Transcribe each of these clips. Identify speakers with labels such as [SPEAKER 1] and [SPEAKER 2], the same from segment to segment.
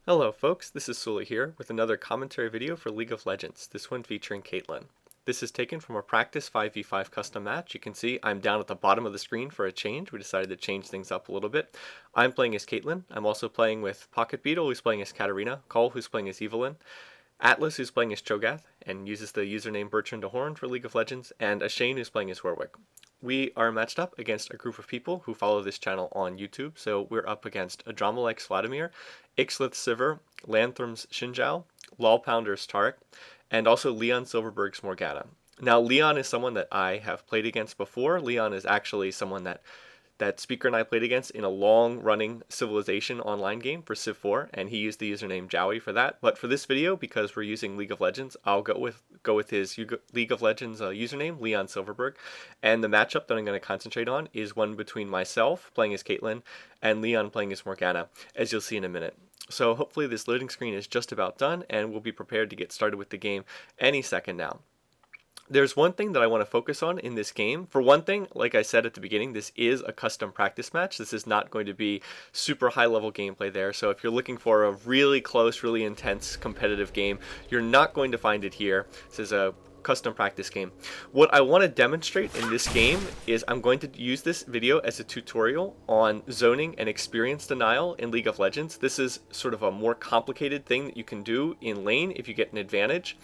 [SPEAKER 1] Hello folks, this is Sully here with another commentary video for League of Legends, this one featuring Caitlyn. This is taken from a practice 5v5 custom match. You can see I'm down at the bottom of the screen for a change. We decided to change things up a little bit. I'm playing as Caitlyn. I'm also playing with Pocket Beetle, who's playing as Katarina, Cole, who's playing as Evelynn, Atlas, who's playing as Cho'Gath and uses the username Bertrand de Horn for League of Legends, and Ashane, who's playing as Warwick. We are matched up against a group of people who follow this channel on YouTube, so we're up against Adramalex Vladimir, Ixlith Sivir, Lanthrum's Shinjao, Lolpounder's Tarek, and also Leon Silverberg's Morgana. Now, Leon is someone that I have played against before. Leon is actually someone that Speaker and I played against in a long-running Civilization online game for Civ 4, and he used the username Jowie for that. But for this video, because we're using League of Legends, I'll go with his League of Legends username, Leon Silverberg. And the matchup that I'm going to concentrate on is one between myself, playing as Caitlyn, and Leon playing as Morgana, as you'll see in a minute. So hopefully this loading screen is just about done, and we'll be prepared to get started with the game any second now. There's one thing that I want to focus on in this game. For one thing, like I said at the beginning, this is a custom practice match. This is not going to be super high level gameplay there. So if you're looking for a really close, really intense competitive game, you're not going to find it here. This is a custom practice game. What I want to demonstrate in this game is I'm going to use this video as a tutorial on zoning and experience denial in League of Legends. This is sort of a more complicated thing that you can do in lane if you get an advantage.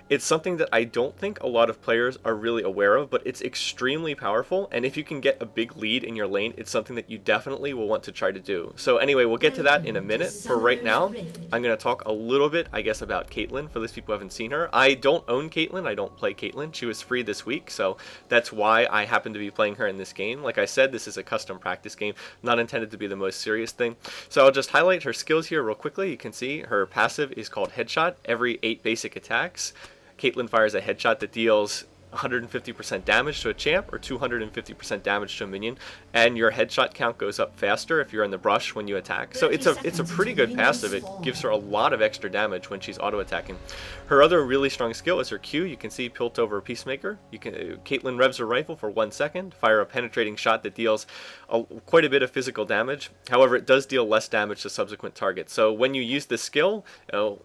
[SPEAKER 1] It's something that I don't think a lot of players are really aware of, but it's extremely powerful, and if you can get a big lead in your lane, it's something that you definitely will want to try to do. So anyway, we'll get to that in a minute. For right now, I'm going to talk a little bit, I guess, about Caitlyn, for those people who haven't seen her. I don't own Caitlyn, I don't play Caitlyn. She was free this week, so that's why I happen to be playing her in this game. Like I said, this is a custom practice game, not intended to be the most serious thing. So I'll just highlight her skills here real quickly. You can see her passive is called Headshot. Every 8 basic attacks, Caitlyn fires a headshot that deals 150% damage to a champ or 250% damage to a minion, and your headshot count goes up faster if you're in the brush when you attack. So it's a pretty good passive. It gives her a lot of extra damage when she's auto attacking. Her other really strong skill is her Q. You can see Piltover Peacemaker. Caitlyn revs her rifle for 1 second, fire a penetrating shot that deals quite a bit of physical damage. However, it does deal less damage to subsequent targets. So when you use this skill,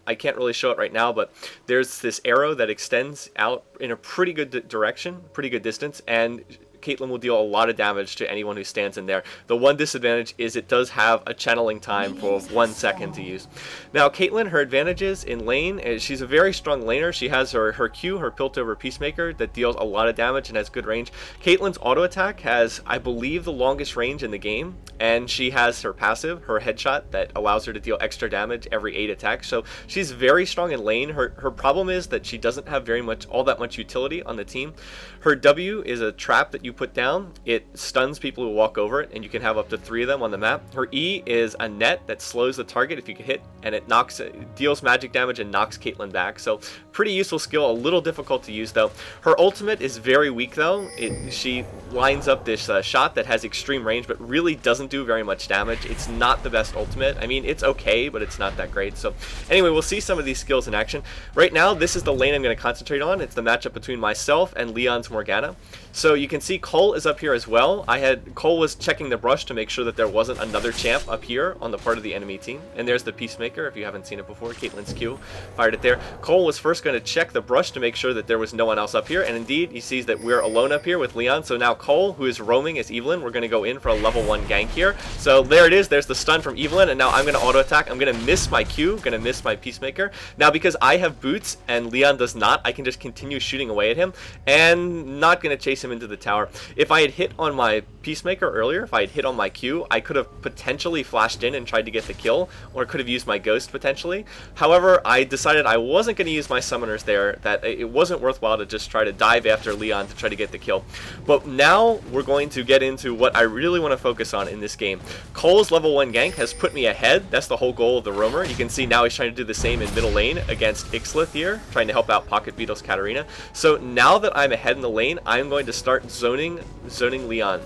[SPEAKER 1] I can't really show it right now, but there's this arrow that extends out in a pretty good direction, pretty good distance, and Caitlyn will deal a lot of damage to anyone who stands in there. The one disadvantage is it does have a channeling time for 1 second to use. Now, Caitlyn, her advantages in lane is she's a very strong laner. She has her Q, her Piltover Peacemaker, that deals a lot of damage and has good range. Caitlyn's auto attack has, I believe, the longest range in the game, and she has her passive, her headshot, that allows her to deal extra damage every 8 attacks. So she's very strong in lane. Her problem is that she doesn't have all that much utility on the team. Her W is a trap that you put down. It stuns people who walk over it, and you can have up to 3 of them on the map. Her E is a net that slows the target if you get hit, and it deals magic damage and knocks Caitlyn back. So pretty useful skill, a little difficult to use though. Her ultimate is very weak though. She lines up this shot that has extreme range, but really doesn't do very much damage. It's not the best ultimate. I mean, it's okay, but it's not that great. So anyway, we'll see some of these skills in action. Right now, this is the lane I'm going to concentrate on. It's the matchup between myself and Leon's Morgana. So you can see Cole is up here as well. Cole was checking the brush to make sure that there wasn't another champ up here on the part of the enemy team. And there's the Peacemaker, if you haven't seen it before. Caitlyn's Q fired it there. Cole was first going to check the brush to make sure that there was no one else up here, and indeed he sees that we're alone up here with Leon. So now Cole, who is roaming as Evelynn, we're going to go in for a level 1 gank here. So there it is. There's the stun from Evelynn, and now I'm going to auto attack. I'm going to miss my Q, going to miss my Peacemaker. Now because I have boots and Leon does not, I can just continue shooting away at him and not going to chase him into the tower. If I had hit on my Peacemaker earlier, if I had hit on my Q, I could have potentially flashed in and tried to get the kill, or could have used my Ghost potentially. However, I decided I wasn't going to use my summoners there, that it wasn't worthwhile to just try to dive after Leon to try to get the kill. But now we're going to get into what I really want to focus on in this game. Cole's level 1 gank has put me ahead. That's the whole goal of the roamer. You can see now he's trying to do the same in middle lane against Ixlith here, trying to help out Pocket Beetle's Katarina. So now that I'm ahead in the lane, I'm going to start zoning Leon.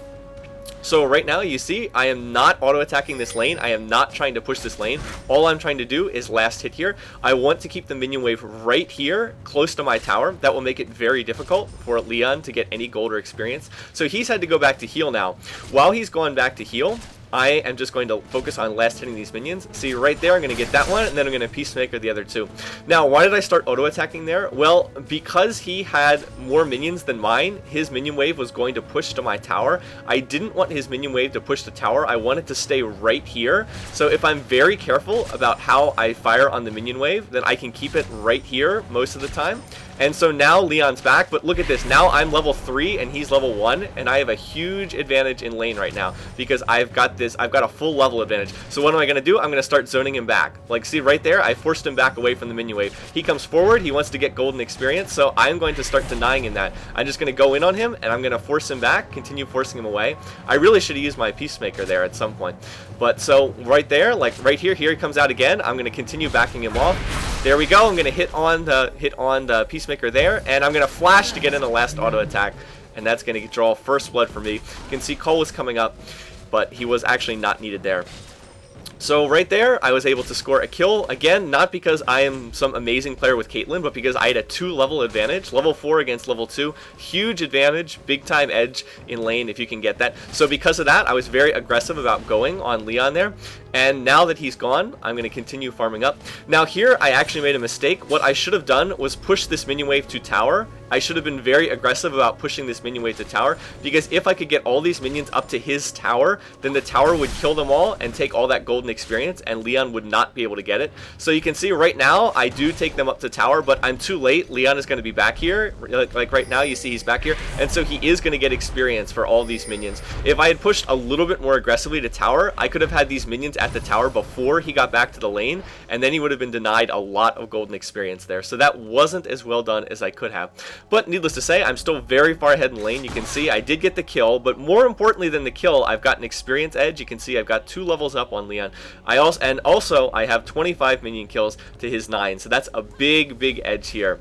[SPEAKER 1] So right now you see I am not auto attacking this lane. I am not trying to push this lane. All I'm trying to do is last hit here. I want to keep the minion wave right here close to my tower. That will make it very difficult for Leon to get any gold or experience. So he's had to go back to heal now. While he's gone back to heal, I am just going to focus on last hitting these minions. See right there, I'm going to get that one, and then I'm going to Peacemaker the other two. Now, why did I start auto-attacking there? Well, because he had more minions than mine, his minion wave was going to push to my tower. I didn't want his minion wave to push the tower. I wanted to stay right here. So if I'm very careful about how I fire on the minion wave, then I can keep it right here most of the time. And so now Leon's back, but look at this. Now I'm level 3 and he's level 1, and I have a huge advantage in lane right now because I've got a full level advantage. So what am I going to do? I'm going to start zoning him back. Like, see right there? I forced him back away from the minion wave. He comes forward, he wants to get golden experience, so I'm going to start denying him that. I'm just going to go in on him and I'm going to force him back, continue forcing him away. I really should have used my Peacemaker there at some point. But so right there, like right here he comes out again. I'm going to continue backing him off. There we go. I'm going to hit on the Peacemaker there, and I'm going to flash to get in the last auto attack, and that's going to draw first blood for me. You can see Cole was coming up, but he was actually not needed there. So right there, I was able to score a kill, again, not because I am some amazing player with Caitlyn, but because I had a 2-level advantage, level 4 against level 2, huge advantage, big time edge in lane if you can get that. So because of that, I was very aggressive about going on Leon there, and now that he's gone, I'm going to continue farming up. Now here, I actually made a mistake. What I should have done was push this minion wave to tower. I should have been very aggressive about pushing this minion wave to tower, because if I could get all these minions up to his tower, then the tower would kill them all and take all that golden experience, and Leon would not be able to get it. So you can see right now, I do take them up to tower, but I'm too late. Leon is going to be back here. Like right now, you see he's back here, and so he is going to get experience for all these minions. If I had pushed a little bit more aggressively to tower, I could have had these minions at the tower before he got back to the lane, and then he would have been denied a lot of golden experience there. So that wasn't as well done as I could have. But needless to say, I'm still very far ahead in lane. You can see I did get the kill, but more importantly than the kill, I've got an experience edge. You can see I've got 2 levels up on Leon. I have 25 minion kills to his 9, so that's a big edge here.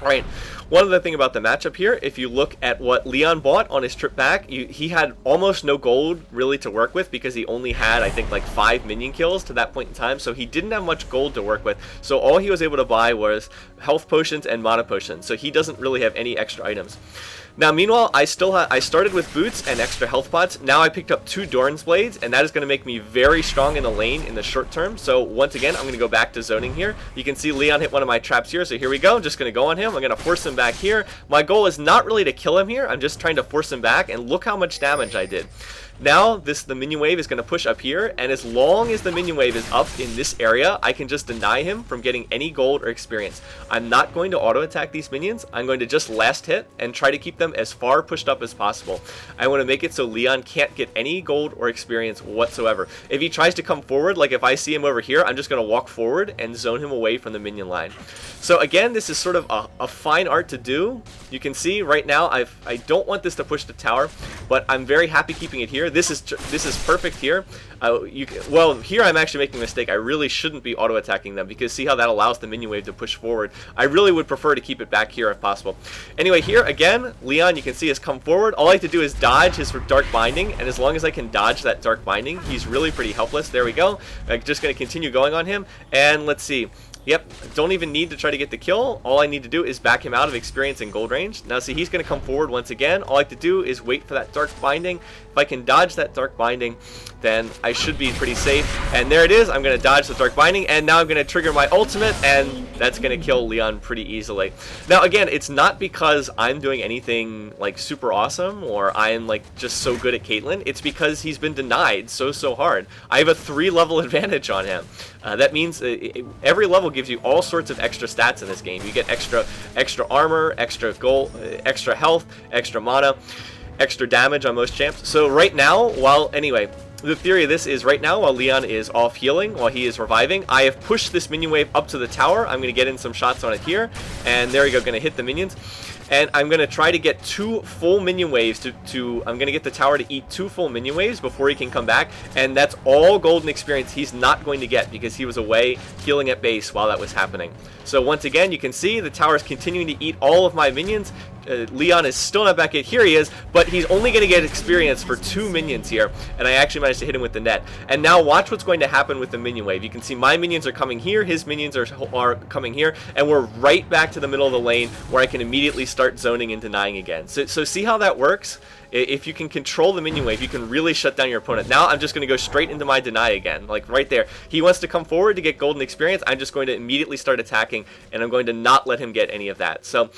[SPEAKER 1] Alright, one other thing about the matchup here, if you look at what Leon bought on his trip back, he had almost no gold really to work with because he only had, I think, like 5 minion kills to that point in time, so he didn't have much gold to work with. So all he was able to buy was health potions and mana potions, so he doesn't really have any extra items. Now, meanwhile, I started with boots and extra health pots. Now I picked up 2 Doran's blades, and that is going to make me very strong in the lane in the short term. So once again, I'm going to go back to zoning here. You can see Leon hit one of my traps here, so here we go. I'm just going to go on him. I'm going to force him back here. My goal is not really to kill him here. I'm just trying to force him back, and look how much damage I did. Now, the minion wave is going to push up here, and as long as the minion wave is up in this area, I can just deny him from getting any gold or experience. I'm not going to auto-attack these minions. I'm going to just last hit and try to keep them as far pushed up as possible. I want to make it so Leon can't get any gold or experience whatsoever. If he tries to come forward, like if I see him over here, I'm just going to walk forward and zone him away from the minion line. So again, this is sort of a fine art to do. You can see right now, I don't want this to push the tower, but I'm very happy keeping it here. This is perfect here. Well, here I'm actually making a mistake. I really shouldn't be auto-attacking them because see how that allows the minion wave to push forward. I really would prefer to keep it back here if possible. Anyway, here again, Leon, you can see, has come forward. All I have to do is dodge his Dark Binding, and as long as I can dodge that Dark Binding, he's really pretty helpless. There we go. I'm just going to continue going on him, and let's see. Yep, don't even need to try to get the kill. All I need to do is back him out of experience and gold range. Now see, he's going to come forward once again. All I have to do is wait for that Dark Binding. If I can dodge that Dark Binding, then I should be pretty safe. And there it is. I'm going to dodge the Dark Binding, and now I'm going to trigger my ultimate, and that's going to kill Leon pretty easily. Now again, it's not because I'm doing anything like super awesome or I'm like just so good at Caitlyn. It's because he's been denied so hard. I have a 3-level advantage on him. That means every level gives you all sorts of extra stats in this game. You get extra armor, extra gold, extra health, extra mana, extra damage on most champs. So right now, the theory of this is right now, while Leon is off healing, while he is reviving, I have pushed this minion wave up to the tower. I'm going to get in some shots on it here, and there we go, going to hit the minions. And I'm going to try to get 2 full minion waves I'm going to get the tower to eat 2 full minion waves before he can come back. And that's all golden experience he's not going to get because he was away healing at base while that was happening. So once again, you can see the tower is continuing to eat all of my minions. Leon is still not back yet. Here he is, but he's only going to get experience for 2 minions here, and I actually managed to hit him with the net. And now watch what's going to happen with the minion wave. You can see my minions are coming here, his minions are coming here, and we're right back to the middle of the lane where I can immediately start zoning and denying again. So see how that works? If you can control the minion wave, you can really shut down your opponent. Now I'm just going to go straight into my deny again, like right there. He wants to come forward to get golden experience. I'm just going to immediately start attacking, and I'm going to not let him get any of that. So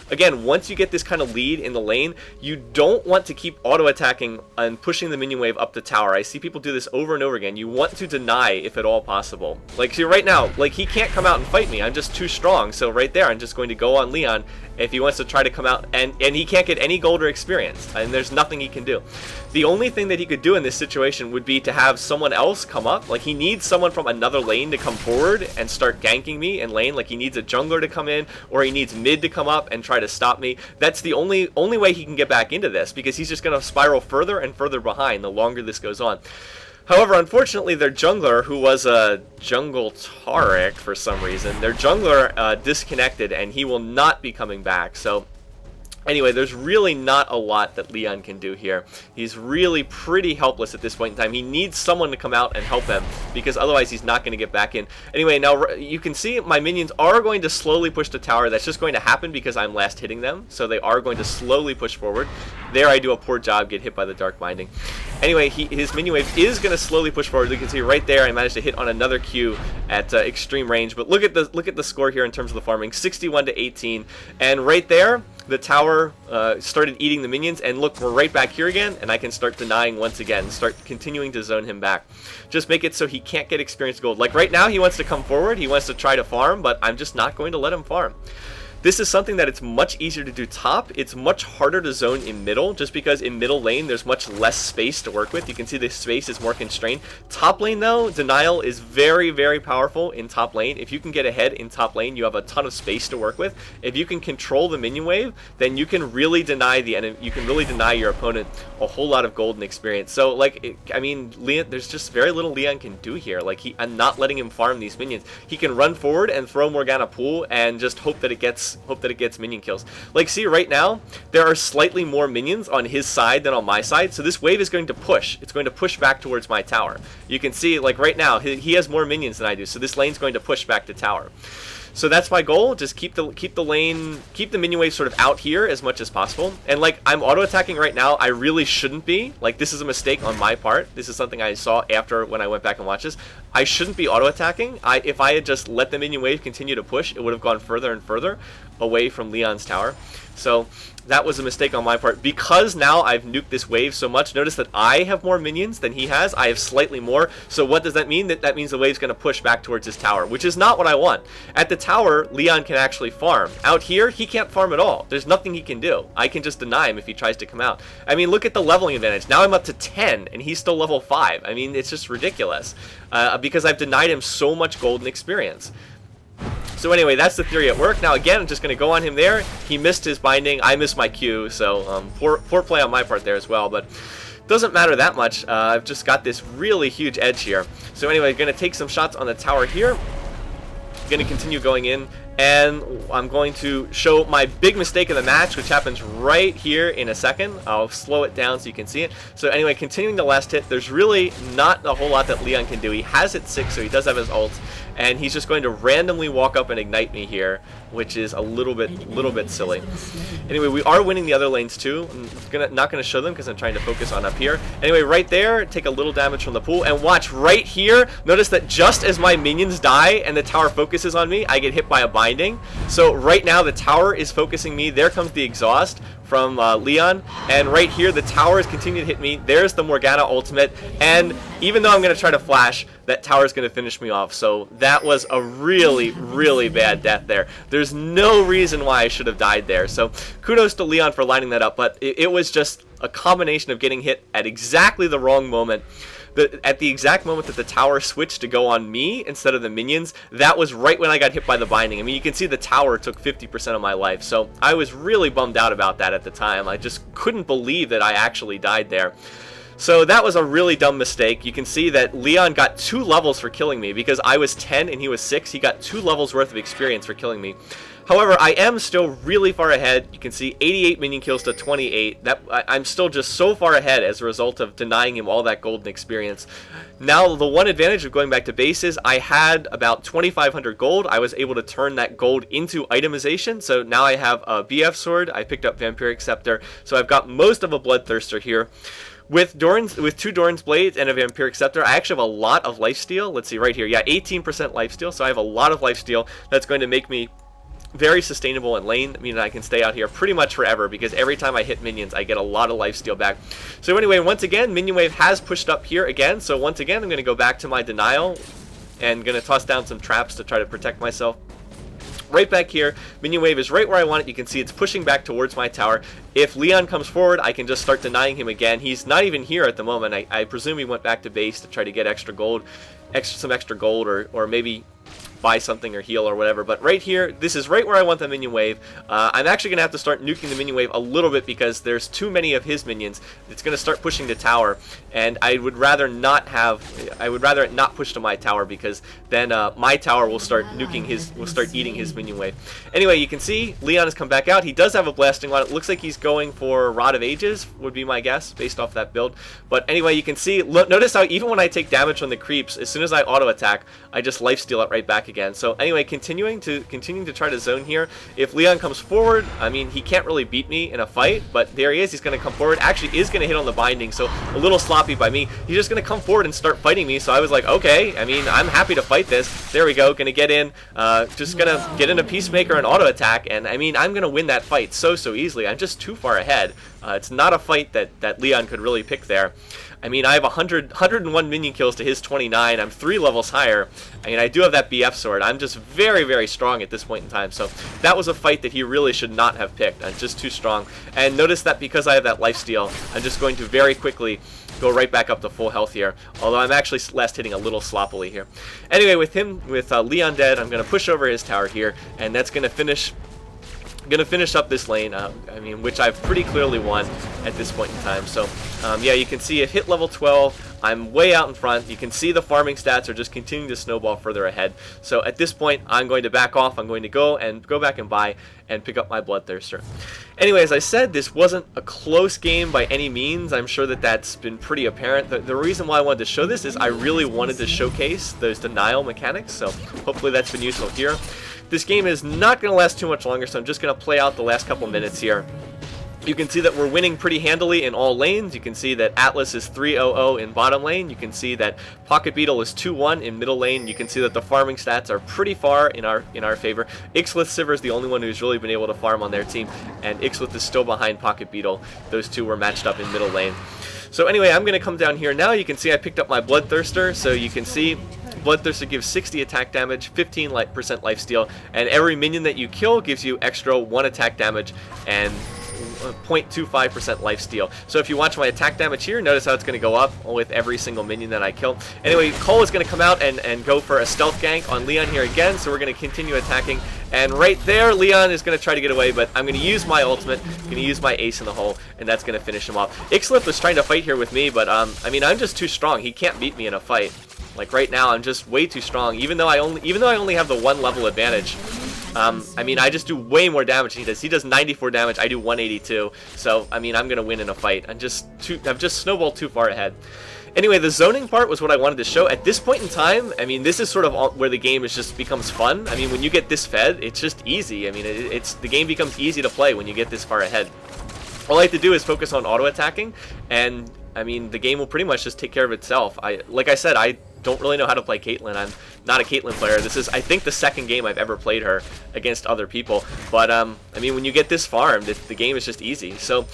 [SPEAKER 1] again, once you get this kind of lead in the lane, you don't want to keep auto-attacking and pushing the minion wave up the tower. I see people do this over and over again. You want to deny if at all possible. Like, see right now, like, he can't come out and fight me. I'm just too strong. So right there, I'm just going to go on Leon if he wants to try to come out, and he can't get any gold or experience, and there's nothing he can do. The only thing that he could do in this situation would be to have someone else come up. Like, he needs someone from another lane to come forward and start ganking me in lane. Like, he needs a jungler to come in, or he needs mid to come up and try to stop me. That's the only way he can get back into this, because he's just going to spiral further and further behind the longer this goes on. However, unfortunately, their jungler, who was a jungle Taric for some reason, their jungler disconnected, and he will not be coming back. So anyway, there's really not a lot that Leon can do here. He's really pretty helpless at this point in time. He needs someone to come out and help him, because otherwise he's not going to get back in. Anyway, now you can see my minions are going to slowly push the tower. That's just going to happen because I'm last hitting them. So they are going to slowly push forward. There I do a poor job, get hit by the Dark Binding. Anyway, his minion wave is going to slowly push forward. You can see right there I managed to hit on another Q at extreme range. But look at the score here in terms of the farming, 61 to 18. And right there, the tower started eating the minions, and look, we're right back here again, and I can start denying once again, start continuing to zone him back. Just make it so he can't get experience gold. Like right now, he wants to come forward, he wants to try to farm, but I'm just not going to let him farm. This is something that it's much easier to do top. It's much harder to zone in middle, just because in middle lane there's much less space to work with. You can see the space is more constrained. Top lane though, denial is very, very powerful in top lane. If you can get ahead in top lane, you have a ton of space to work with. If you can control the minion wave, then you can really deny the enemy. You can really deny your opponent a whole lot of golden experience. So like, I mean, Leon, there's just very little Leon can do here. Like I'm not letting him farm these minions. He can run forward and throw Morgana pool and just hope that it gets minion kills. Like, see right now there are slightly more minions on his side than on my side, so this wave is going to push. It's going to push back towards my tower. You can see, like right now, he has more minions than I do, so this lane's going to push back to tower. So that's my goal. Just keep the minion wave sort of out here as much as possible. And like, I'm auto attacking right now. I really shouldn't be. Like, this is a mistake on my part. This is something I saw after when I went back and watched this. I shouldn't be auto attacking. If I had just let the minion wave continue to push, it would have gone further and further away from Leon's tower. So that was a mistake on my part. Because now I've nuked this wave so much, notice that I have more minions than he has. I have slightly more. So what does that mean? That means the wave's going to push back towards his tower, which is not what I want. At the tower, Leon can actually farm. Out here, he can't farm at all. There's nothing he can do. I can just deny him if he tries to come out. I mean, look at the leveling advantage. Now I'm up to 10, and he's still level 5. I mean, it's just ridiculous. Because I've denied him so much golden experience. So anyway, that's the theory at work. Now again, I'm just going to go on him there. He missed his binding. I missed my Q, so poor play on my part there as well. But doesn't matter that much. I've just got this really huge edge here. So anyway, going to take some shots on the tower here. Going to continue going in. And I'm going to show my big mistake of the match, which happens right here in a second. I'll slow it down so you can see it. So anyway, continuing the last hit, there's really not a whole lot that Leon can do. He has hit 6, so he does have his ult. And he's just going to randomly walk up and ignite me here, which is a little bit silly. Anyway, we are winning the other lanes too. I'm not gonna show them because I'm trying to focus on up here. Anyway, right there, take a little damage from the pool, and watch right here. Notice that just as my minions die and the tower focuses on me, I get hit by a binding. So right now the tower is focusing me. There comes the exhaust from Leon, and right here the tower is continuing to hit me. There's the Morgana ultimate, and even though I'm going to try to flash, that tower is going to finish me off. So that was a really, really bad death there. There's no reason why I should have died there. So kudos to Leon for lining that up, but it was just a combination of getting hit at exactly the wrong moment. At the exact moment that the tower switched to go on me instead of the minions, that was right when I got hit by the binding. I mean, you can see the tower took 50% of my life, so I was really bummed out about that at the time. I just couldn't believe that I actually died there. So that was a really dumb mistake. You can see that Leon got 2 levels for killing me because I was 10 and he was 6. He got 2 levels worth of experience for killing me. However, I am still really far ahead. You can see 88 minion kills to 28. I'm still just so far ahead as a result of denying him all that golden experience. Now, the one advantage of going back to base is I had about 2,500 gold. I was able to turn that gold into itemization. So now I have a BF sword. I picked up Vampiric Scepter. So I've got most of a Bloodthirster here. With 2 Doran's Blades and a Vampiric Scepter, I actually have a lot of lifesteal. Let's see right here. Yeah, 18% lifesteal. So I have a lot of lifesteal. That's going to make me very sustainable in lane, meaning I can stay out here pretty much forever because every time I hit minions, I get a lot of lifesteal back. So anyway, once again, minion wave has pushed up here again. So once again, I'm going to go back to my denial and going to toss down some traps to try to protect myself. Right back here, minion wave is right where I want it. You can see it's pushing back towards my tower. If Leon comes forward, I can just start denying him again. He's not even here at the moment. I presume he went back to base to try to get extra gold, some extra gold, or maybe buy something or heal or whatever. But right here, this is right where I want the minion wave. I'm actually going to have to start nuking the minion wave a little bit because there's too many of his minions. It's going to start pushing the tower, and I would rather it not push to my tower because then my tower will start eating his minion wave. Anyway, you can see Leon has come back out. He does have a blasting one. It looks like he's going for Rod of Ages, would be my guess based off that build. But anyway, you can see, notice how even when I take damage from the creeps, as soon as I auto attack, I just lifesteal it right back again. So anyway, continuing to try to zone here. If Leon comes forward, I mean, he can't really beat me in a fight, but there he is. He's going to come forward. Actually is going to hit on the binding, so a little sloppy by me. He's just going to come forward and start fighting me, so I was like, okay, I mean, I'm happy to fight this. There we go. Going to get in, just going to get in a Peacemaker and auto attack, and I mean, I'm going to win that fight so easily. I'm just too far ahead. It's not a fight that Leon could really pick there. I mean, I have 101 minion kills to his 29. I'm 3 levels higher. I mean, I do have that BF sword. I'm just very strong at this point in time. So that was a fight that he really should not have picked. I'm just too strong. And notice that because I have that lifesteal, I'm just going to very quickly go right back up to full health here. Although I'm actually last hitting a little sloppily here. Anyway, with Leon dead, I'm going to push over his tower here, and that's going to finish up this lane, I mean, which I've pretty clearly won at this point in time. So yeah, you can see if hit level 12, I'm way out in front. You can see the farming stats are just continuing to snowball further ahead. So at this point, I'm going to back off. I'm going to go back and buy and pick up my Bloodthirster. Anyway, as I said, this wasn't a close game by any means. I'm sure that's been pretty apparent. The reason why I wanted to show this is I really wanted to showcase those denial mechanics, so hopefully that's been useful here. This game is not going to last too much longer, so I'm just going to play out the last couple minutes here. You can see that we're winning pretty handily in all lanes. You can see that Atlas is 3-0-0 in bottom lane. You can see that Pocket Beetle is 2-1 in middle lane. You can see that the farming stats are pretty far in our favor. Ixlith Sivir is the only one who's really been able to farm on their team, and Ixlith is still behind Pocket Beetle. Those two were matched up in middle lane. So anyway, I'm going to come down here now. You can see I picked up my Bloodthirster, so you can see Bloodthirster gives 60 attack damage, 15% lifesteal, and every minion that you kill gives you extra 1 attack damage and 0.25% lifesteal. So if you watch my attack damage here, notice how it's going to go up with every single minion that I kill. Anyway, Cole is going to come out and go for a stealth gank on Leon here again, so we're going to continue attacking. And right there, Leon is going to try to get away, but I'm going to use my ultimate. I'm going to use my ace in the hole, and that's going to finish him off. Ixlith was trying to fight here with me, but I mean, I'm just too strong. He can't beat me in a fight. Like right now, I'm just way too strong. Even though I only have the 1 level advantage, I mean, I just do way more damage than he does. He does 94 damage. I do 182. So I mean, I'm gonna win in a fight. I've just snowballed too far ahead. Anyway, the zoning part was what I wanted to show. At this point in time, I mean, this is sort of where the game just becomes fun. I mean, when you get this fed, it's just easy. I mean, the game becomes easy to play when you get this far ahead. All I have to do is focus on auto attacking, and I mean, the game will pretty much just take care of itself. Like I said, I don't really know how to play Caitlyn. I'm not a Caitlyn player. This is, I think, the second game I've ever played her against other people. But I mean, when you get this farmed, the game is just easy. So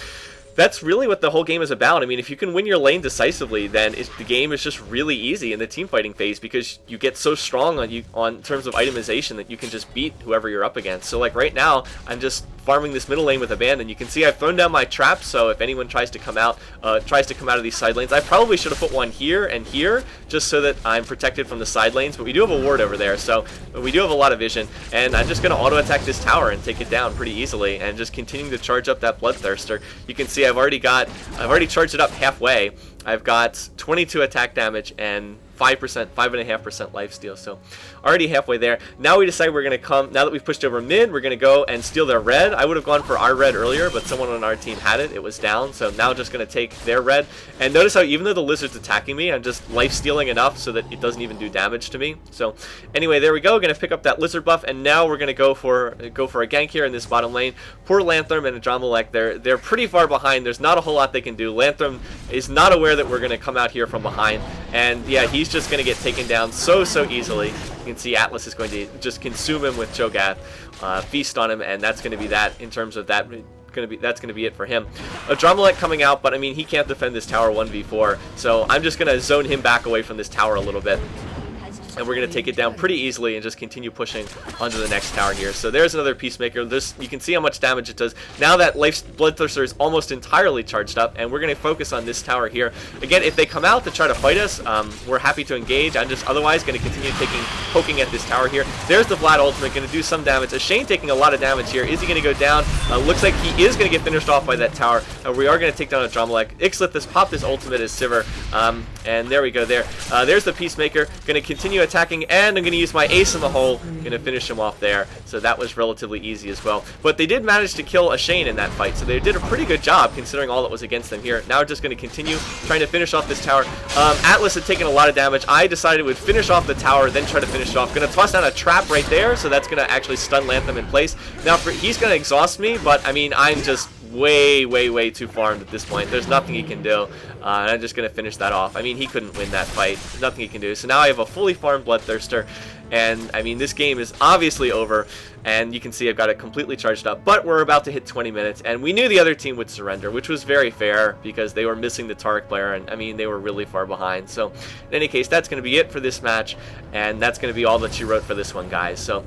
[SPEAKER 1] that's really what the whole game is about. I mean, if you can win your lane decisively, then the game is just really easy in the team fighting phase because you get so strong on terms of itemization that you can just beat whoever you're up against. So like right now, I'm just farming this middle lane with abandon. You can see I've thrown down my traps, so if anyone tries to come out of these side lanes, I probably should have put one here and here, just so that I'm protected from the side lanes, but we do have a ward over there, so we do have a lot of vision, and I'm just going to auto-attack this tower and take it down pretty easily, and just continuing to charge up that Bloodthirster. You can see I've already charged it up halfway. I've got 22 attack damage and 5.5% lifesteal, so already halfway there. Now we decide we're going to come, now that we've pushed over mid, we're going to go and steal their red. I would have gone for our red earlier, but someone on our team had it. It was down, so now just going to take their red. And notice how even though the lizard's attacking me, I'm just lifestealing enough so that it doesn't even do damage to me. So anyway, there we go. Going to pick up that lizard buff, and now we're going to go for a gank here in this bottom lane. Poor Lanthorn and Andromelech, they're pretty far behind. There's not a whole lot they can do. Lanthorn is not aware that we're going to come out here from behind, and yeah, he's just going to get taken down so easily. You can see Atlas is going to just consume him with Cho'Gath, feast on him, and that's going to be that in terms of that. That's going to be it for him. Andromelech coming out, but I mean, he can't defend this tower 1v4, so I'm just going to zone him back away from this tower a little bit. And we're going to take it down pretty easily and just continue pushing onto the next tower here. So there's another Peacemaker. You can see how much damage it does. Now that Bloodthirster is almost entirely charged up, and we're going to focus on this tower here. Again, if they come out to try to fight us, we're happy to engage. I'm just otherwise going to continue poking at this tower here. There's the Vlad ultimate, going to do some damage. Shane taking a lot of damage here. Is he going to go down? Looks like he is going to get finished off by that tower. We are going to take down Andromelech. Ixlith has popped his ultimate as Sivir, and there we go there. There's the Peacemaker. Going to continue attacking, and I'm going to use my ace in the hole. Going to finish him off there. So that was relatively easy as well. But they did manage to kill a Shane in that fight, so they did a pretty good job considering all that was against them here. Now we're just going to continue trying to finish off this tower. Atlas had taken a lot of damage. I decided we'd finish off the tower, then try to finish it off. Going to toss down a trap right there, so that's going to actually stun Lantham in place. Now he's going to exhaust me, but I mean, I'm just way too farmed at this point. There's nothing he can do, and I'm just going to finish that off. I mean, he couldn't win that fight. There's nothing he can do. So now I have a fully farmed Bloodthirster, and I mean, this game is obviously over, and you can see I've got it completely charged up, but we're about to hit 20 minutes, and we knew the other team would surrender, which was very fair because they were missing the Taric player, and I mean, they were really far behind. So in any case, that's going to be it for this match, and that's going to be all that you wrote for this one, guys. So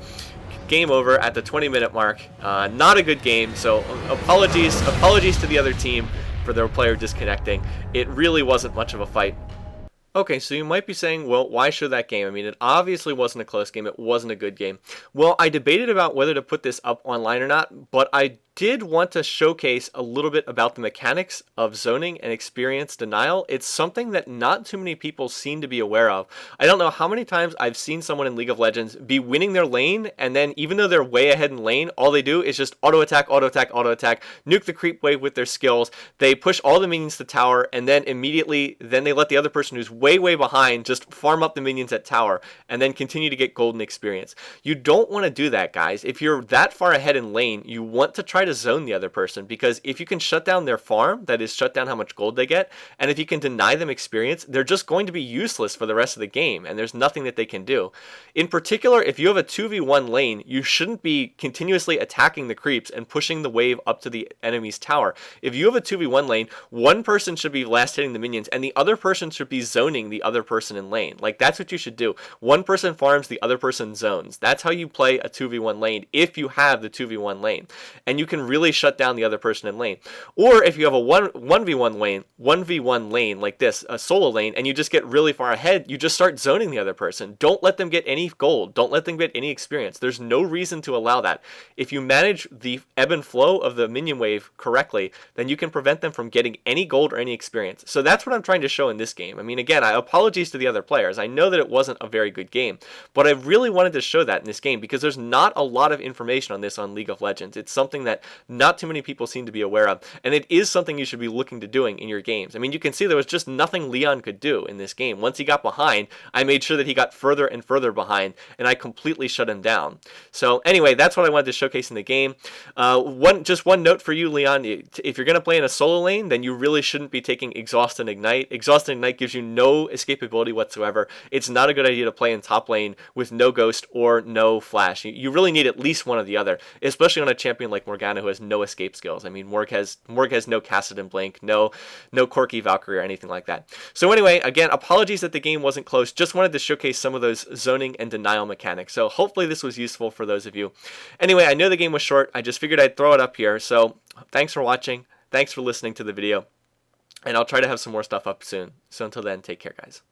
[SPEAKER 1] game over at the 20-minute mark. Not a good game, so apologies to the other team for their player disconnecting. It really wasn't much of a fight. Okay, so you might be saying, well, why show that game? I mean, it obviously wasn't a close game. It wasn't a good game. Well, I debated about whether to put this up online or not, but I did want to showcase a little bit about the mechanics of zoning and experience denial. It's something that not too many people seem to be aware of. I don't know how many times I've seen someone in League of Legends be winning their lane, and then even though they're way ahead in lane, all they do is just auto-attack, nuke the creep wave with their skills. They push all the minions to tower, and then immediately, then they let the other person who's way behind just farm up the minions at tower, and then continue to get golden experience. You don't want to do that, guys. If you're that far ahead in lane, you want to try to zone the other person, because if you can shut down their farm, that is shut down how much gold they get, and if you can deny them experience, they're just going to be useless for the rest of the game, and there's nothing that they can do. In particular, if you have a 2v1 lane, you shouldn't be continuously attacking the creeps and pushing the wave up to the enemy's tower. If you have a 2v1 lane, one person should be last hitting the minions, and the other person should be zoning the other person in lane. Like, that's what you should do. One person farms, the other person zones. That's how you play a 2v1 lane if you have the 2v1 lane, and you can really shut down the other person in lane. Or if you have a 1v1 lane like this, a solo lane, and you just get really far ahead, you just start zoning the other person. Don't let them get any gold. Don't let them get any experience. There's no reason to allow that. If you manage the ebb and flow of the minion wave correctly, then you can prevent them from getting any gold or any experience. So that's what I'm trying to show in this game. I mean, again, apologies to the other players. I know that it wasn't a very good game, but I really wanted to show that in this game because there's not a lot of information on this on League of Legends. It's something that not too many people seem to be aware of, and it is something you should be looking to doing in your games. I mean, you can see there was just nothing Leon could do in this game. Once he got behind, I made sure that he got further and further behind, and I completely shut him down. So anyway, that's what I wanted to showcase in the game. Just one note for you, Leon. If you're going to play in a solo lane, then you really shouldn't be taking Exhaust and Ignite. Exhaust and Ignite gives you no escapability whatsoever. It's not a good idea to play in top lane with no Ghost or no Flash. You really need at least one or the other, especially on a champion like Morgana. Orianna who has no escape skills. I mean, Morg has no Cassidon Blink, no Corki Valkyrie or anything like that. So anyway, again, apologies that the game wasn't close. Just wanted to showcase some of those zoning and denial mechanics. So hopefully this was useful for those of you. Anyway, I know the game was short. I just figured I'd throw it up here. So thanks for watching. Thanks for listening to the video. And I'll try to have some more stuff up soon. So until then, take care, guys.